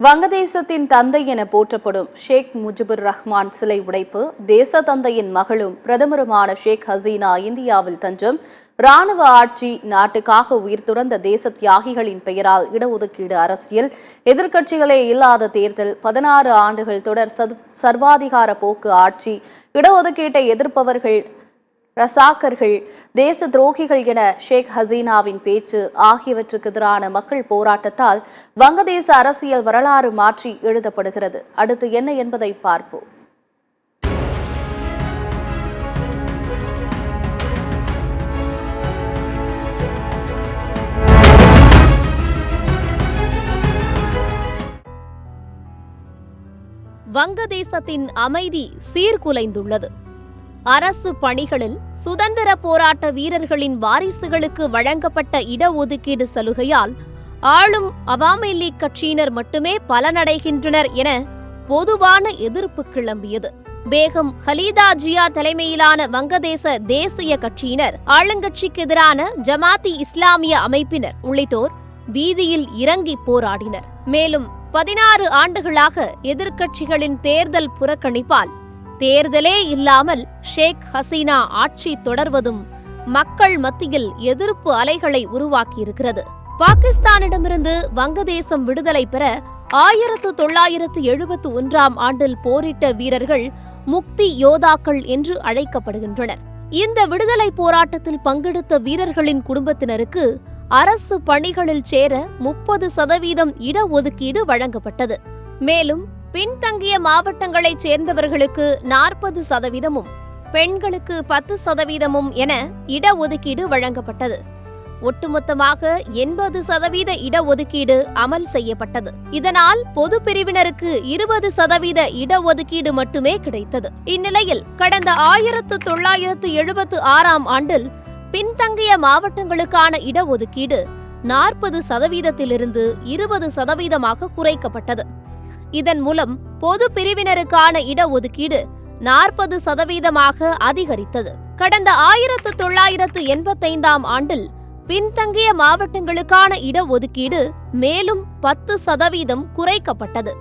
வங்கதேசத்தின் தந்தை என போற்றப்படும் ஷேக் முஜிபுர் ரஹ்மான் சிலை உடைப்பு, தேச தந்தையின் மகளும் பிரதமருமான ஷேக் ஹசீனா இந்தியாவில் தஞ்சம், ராணுவ ஆட்சி, நாட்டுக்காக உயிர் துறந்த தேச தியாகிகளின் பெயரால் இடஒதுக்கீடு அரசியல், எதிர்க்கட்சிகளே இல்லாத தேர்தல், 16 ஆண்டுகள் தொடர் சர்வாதிகார போக்கு ஆட்சி, இடஒதுக்கீட்டை எதிர்ப்பவர்கள் ரசாக்கர்கள், தேச துரோகிகள் என ஷேக் ஹசீனாவின் பேச்சு ஆகியவற்றுக்கு எதிரான மக்கள் போராட்டத்தால் வங்கதேச அரசியல் வரலாறு மாற்றி எழுதப்படுகிறது. அடுத்து என்ன என்பதை பார்ப்போம். வங்கதேசத்தின் அமைதி சீர்குலைந்துள்ளது. அரசு பணிகளில் சுதந்திர போராட்ட வீரர்களின் வாரிசுகளுக்கு வழங்கப்பட்ட இடஒதுக்கீடு சலுகையால் ஆளும் அவாமி லீக் கட்சியினர் மட்டுமே பலனடைகின்றனர் என பொதுவான எதிர்ப்பு கிளம்பியது. பேகம் ஹலீதா ஜியா தலைமையிலான வங்கதேச தேசிய கட்சியினர், ஆளுங்கட்சிக்கு எதிரான ஜமாத்தி இஸ்லாமிய அமைப்பினர் உள்ளிட்டோர் வீதியில் இறங்கி போராடினர். மேலும் 16 ஆண்டுகளாக எதிர்க்கட்சிகளின் தேர்தல் புறக்கணிப்பால் தேர்தலே இல்லாமல் ஷேக் ஹசீனா ஆட்சி தொடர்வதும் மக்கள் மத்தியில் எதிர்ப்பு அலைகளை உருவாக்கியிருக்கிறது. பாகிஸ்தானிடமிருந்து வங்கதேசம் விடுதலை பெற 1971ஆம் ஆண்டில் போரிட்ட வீரர்கள் முக்தி யோதாக்கள் என்று அழைக்கப்படுகின்றனர். இந்த விடுதலை போராட்டத்தில் பங்கெடுத்த வீரர்களின் குடும்பத்தினருக்கு அரசு பணிகளில் சேர 30% இடஒதுக்கீடு வழங்கப்பட்டது. மேலும் பின்தங்கிய மாவட்டங்களைச் சேர்ந்தவர்களுக்கு 40%, பெண்களுக்கு 10% என இடஒதுக்கீடு வழங்கப்பட்டது. ஒட்டுமொத்தமாக 80% இடஒதுக்கீடு அமல் செய்யப்பட்டது. இதனால் பொது பிரிவினருக்கு 20% இடஒதுக்கீடு மட்டுமே கிடைத்தது. இந்நிலையில் கடந்த 1976ஆம் ஆண்டில் பின்தங்கிய மாவட்டங்களுக்கான இடஒதுக்கீடு 40%-இலிருந்து 20%-ஆக குறைக்கப்பட்டது. இதன் மூலம் பொது பிரிவினருக்கான இடஒதுக்கீடு 40%-ஆக அதிகரித்தது. கடந்த 1985ஆம் ஆண்டில் பின்தங்கிய மாவட்டங்களுக்கான இடஒதுக்கீடு மேலும் 10% குறைக்கப்பட்டது.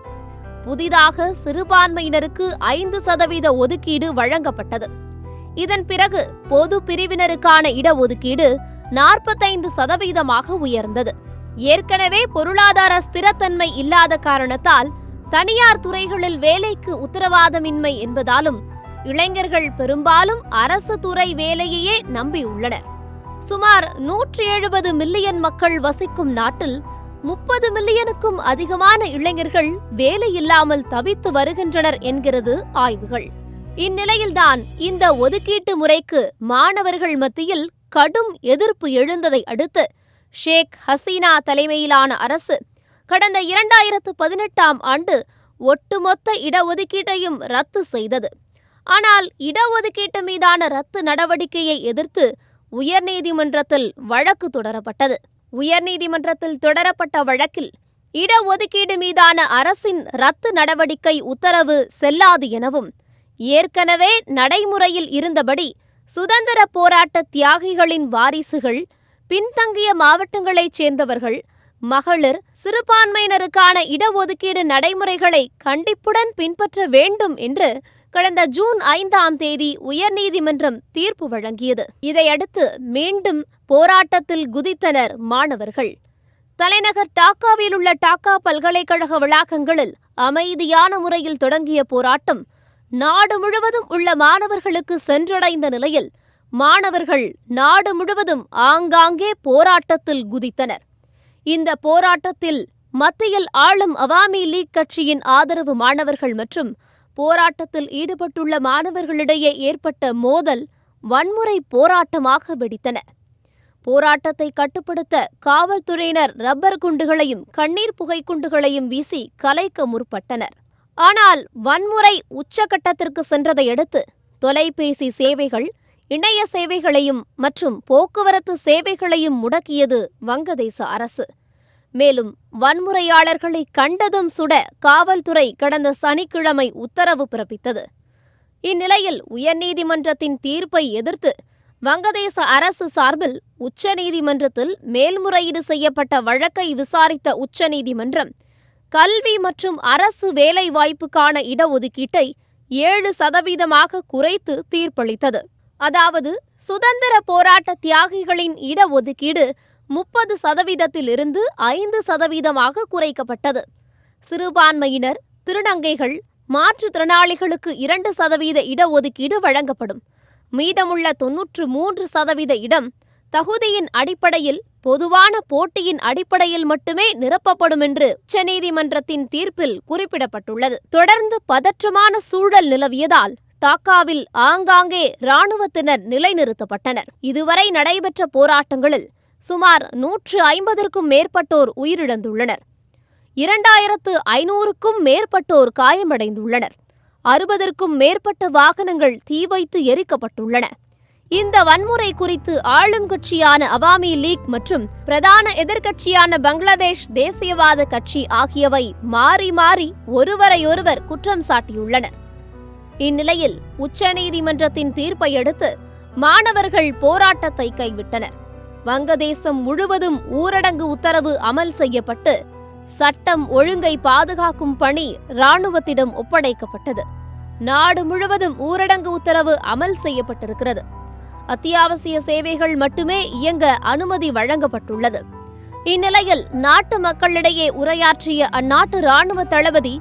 புதிதாக சிறுபான்மையினருக்கு 5% ஒதுக்கீடு வழங்கப்பட்டது. இதன் பிறகு பொது பிரிவினருக்கான இடஒதுக்கீடு 45%-ஆக உயர்ந்தது. ஏற்கனவே பொருளாதார ஸ்திரத்தன்மை இல்லாத காரணத்தால் தனியார் துறைகளில் வேலைக்கு உத்தரவாதமின்மை என்பதாலும் இளைஞர்கள் பெரும்பாலும் அரசு துறை வேலையையே நம்பியுள்ளனர். சுமார் 170 மில்லியன் மக்கள் வசிக்கும் நாட்டில் 30 மில்லியனுக்கும் அதிகமான இளைஞர்கள் வேலையில்லாமல் தவித்து வருகின்றனர் என்கிறது ஆய்வுகள். இந்நிலையில்தான் இந்த ஒதுக்கீட்டு முறைக்கு மாணவர்கள் மத்தியில் கடும் எதிர்ப்பு எழுந்ததை அடுத்து ஷேக் ஹசீனா தலைமையிலான அரசு கடந்த 2018ஆம் ஆண்டு ஒட்டுமொத்த இடஒதுக்கீட்டையும் ரத்து செய்தது. ஆனால் இடஒதுக்கீட்டு மீதான ரத்து நடவடிக்கையை எதிர்த்து உயர்நீதிமன்றத்தில் வழக்கு தொடரப்பட்டது. உயர்நீதிமன்றத்தில் தொடரப்பட்ட வழக்கில் இடஒதுக்கீடு மீதான அரசின் ரத்து நடவடிக்கை உத்தரவு செல்லாது எனவும், ஏற்கனவே நடைமுறையில் இருந்தபடி சுதந்திர போராட்ட தியாகிகளின் வாரிசுகள், பின்தங்கிய மாவட்டங்களைச் சேர்ந்தவர்கள், மகளிர், சிறுபான்மையினருக்கான இடஒதுக்கீடு நடைமுறைகளை கண்டிப்புடன் பின்பற்ற வேண்டும் என்று கடந்த ஜூன் 5ஆம் தேதி உயர்நீதிமன்றம் தீர்ப்பு வழங்கியது. இதையடுத்து மீண்டும் போராட்டத்தில் குதித்தனர் மாணவர்கள். தலைநகர் டாக்காவில் உள்ள டாக்கா பல்கலைக்கழக வளாகங்களில் அமைதியான முறையில் தொடங்கிய போராட்டம் நாடு முழுவதும் உள்ள மாணவர்களுக்கு சென்றடைந்த நிலையில் மாணவர்கள் நாடு முழுவதும் ஆங்காங்கே போராட்டத்தில் குதித்தனர். இந்த போராட்டத்தில் மத்தியில் ஆளும் அவாமி லீக் கட்சியின் ஆதரவு மாணவர்கள் மற்றும் போராட்டத்தில் ஈடுபட்டுள்ள மாணவர்களிடையே ஏற்பட்ட மோதல் வன்முறை போராட்டமாக வெடித்தன. போராட்டத்தை கட்டுப்படுத்த காவல்துறையினர் ரப்பர் குண்டுகளையும் கண்ணீர் புகைக்குண்டுகளையும் வீசி கலைக்க முற்பட்டனர். ஆனால் வன்முறை உச்சகட்டத்திற்கு சென்றதை அடுத்து தொலைபேசி சேவைகள், இணைய சேவைகளையும் மற்றும் போக்குவரத்து சேவைகளையும் முடக்கியது வங்கதேச அரசு. மேலும் வன்முறையாளர்களை கண்டதும் சுட காவல்துறை கடந்த சனிக்கிழமை உத்தரவு பிறப்பித்தது. இந்நிலையில் உயர்நீதிமன்றத்தின் தீர்ப்பை எதிர்த்து வங்கதேச அரசு சார்பில் உச்சநீதிமன்றத்தில் மேல்முறையீடு செய்யப்பட்ட வழக்கை விசாரித்த உச்சநீதிமன்றம் கல்வி மற்றும் அரசு வேலைவாய்ப்புக்கான இடஒதுக்கீட்டை 7% குறைத்து தீர்ப்பளித்தது. அதாவது சுதந்திர போராட்ட தியாகிகளின் இடஒதுக்கீடு 30%இருந்து 5% குறைக்கப்பட்டது. சிறுபான்மையினர், திருநங்கைகள், மாற்றுத்திறனாளிகளுக்கு 2% இடஒதுக்கீடு வழங்கப்படும். மீதமுள்ள 93% இடம் தகுதியின் அடிப்படையில், பொதுவான போட்டியின் அடிப்படையில் மட்டுமே நிரப்பப்படும் என்று உச்சநீதிமன்றத்தின் தீர்ப்பில் குறிப்பிடப்பட்டுள்ளது. தொடர்ந்து பதற்றமான சூழல் நிலவியதால் டாக்காவில் ஆங்காங்கே இராணுவத்தினர் நிலைநிறுத்தப்பட்டனர். இதுவரை நடைபெற்ற போராட்டங்களில் சுமார் 150க்கும் மேற்பட்டோர் உயிரிழந்துள்ளனர். 2500க்கும் மேற்பட்டோர் காயமடைந்துள்ளனர். 60க்கும் மேற்பட்ட வாகனங்கள் தீ வைத்து எரிக்கப்பட்டுள்ளன. இந்த வன்முறை குறித்து ஆளும் கட்சியான அவாமி லீக் மற்றும் பிரதான எதிர்க்கட்சியான பங்களாதேஷ் தேசியவாத கட்சி ஆகியவை மாறி மாறி ஒருவரையொருவர் குற்றம் சாட்டியுள்ளனர். இந்நிலையில் உச்சநீதிமன்றத்தின் தீர்ப்பை அடுத்து மாணவர்கள் போராட்டத்தை கைவிட்டனர். வங்கதேசம் முழுவதும் ஊரடங்கு உத்தரவு அமல் செய்யப்பட்டு சட்டம் ஒழுங்கை பாதுகாக்கும் பணி இராணுவத்திடம் ஒப்படைக்கப்பட்டது. நாடு முழுவதும் ஊரடங்கு உத்தரவு அமல் செய்யப்பட்டிருக்கிறது. அத்தியாவசிய சேவைகள் மட்டுமே இயங்க அனுமதி வழங்கப்பட்டுள்ளது. இந்நிலையில் நாட்டு மக்களிடையே உரையாற்றிய அந்நாட்டு இராணுவ தளபதி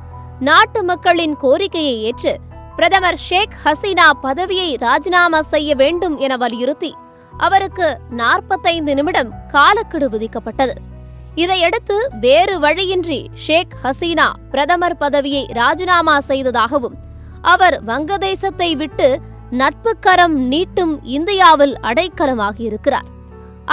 நாட்டு மக்களின் கோரிக்கையை ஏற்று பிரதமர் ஷேக் ஹசீனா பதவியை ராஜினாமா செய்ய வேண்டும் என வலியுறுத்தி அவருக்கு 45 நிமிடம் காலக்கெடு விதிக்கப்பட்டது. இதையடுத்து வேறு வழியின்றி ஷேக் ஹசீனா பிரதமர் பதவியை ராஜினாமா செய்ததாகவும் அவர் வங்கதேசத்தை விட்டு நட்புக்கரம் நீட்டும் இந்தியாவில் அடைக்கலமாகியிருக்கிறார்.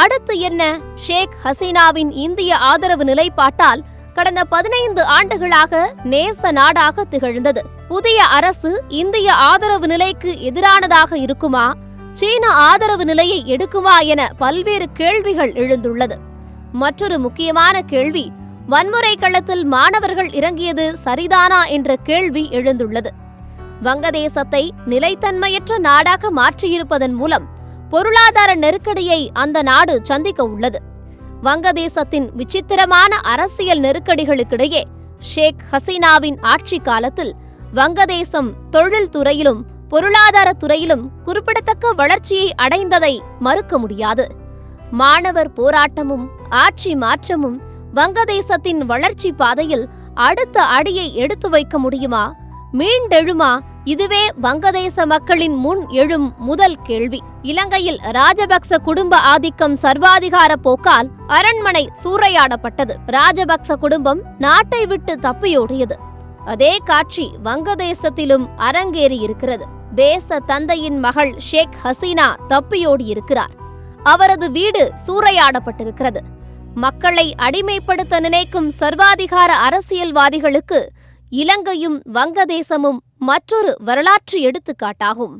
அடுத்து என்ன? ஷேக் ஹசீனாவின் இந்திய ஆதரவு நிலைப்பாட்டால் கடந்த 15 ஆண்டுகளாக நேச நாடாக திகழ்ந்தது. புதிய அரசு இந்திய ஆதரவு நிலைக்கு எதிரானதாக இருக்குமா, சீன ஆதரவு நிலையை எடுக்குமா என பல்வேறு கேள்விகள் எழுந்துள்ளது. மற்றொரு முக்கியமான கேள்வி, வன்முறை களத்தில் மாணவர்கள் இறங்கியது சரிதானா என்ற கேள்வி எழுந்துள்ளது. வங்கதேசத்தை நிலைத்தன்மையற்ற நாடாக மாற்றியிருப்பதன் மூலம் பொருளாதார நெருக்கடியை அந்த நாடு சந்திக்க உள்ளது. வங்கதேசத்தின் விசித்திரமான அரசியல் நெருக்கடிகளுக்கிடையே ஷேக் ஹசீனாவின் ஆட்சி காலத்தில் வங்கதேசம் தொழில் துறையிலும் பொருளாதார துறையிலும் குறிப்பிடத்தக்க வளர்ச்சியை அடைந்ததை மறுக்க முடியாது. மாணவர் போராட்டமும் ஆட்சி மாற்றமும் வங்கதேசத்தின் வளர்ச்சி பாதையில் அடுத்த அடியை எடுத்து வைக்க முடியுமா, மீண்டெழுமா? இதுவே வங்கதேச மக்களின் முன் எழும் முதல் கேள்வி. இலங்கையில் ராஜபக்ச குடும்ப ஆதிக்கம் சர்வாதிகார போக்கால் அரண்மனை சூறையாடப்பட்டது. ராஜபக்ச குடும்பம் நாட்டை விட்டு தப்பியோடியது. அதே காட்சி வங்கதேசத்திலும் அரங்கேறியிருக்கிறது. தேச தந்தையின் மகள் ஷேக் ஹசீனா தப்பியோடியிருக்கிறார். அவரது வீடு சூறையாடப்பட்டிருக்கிறது. மக்களை அடிமைப்படுத்த நினைக்கும் சர்வாதிகார அரசியல்வாதிகளுக்கு இலங்கையும் வங்கதேசமும் மற்றொரு வரலாற்று எடுத்துக்காட்டாகும்.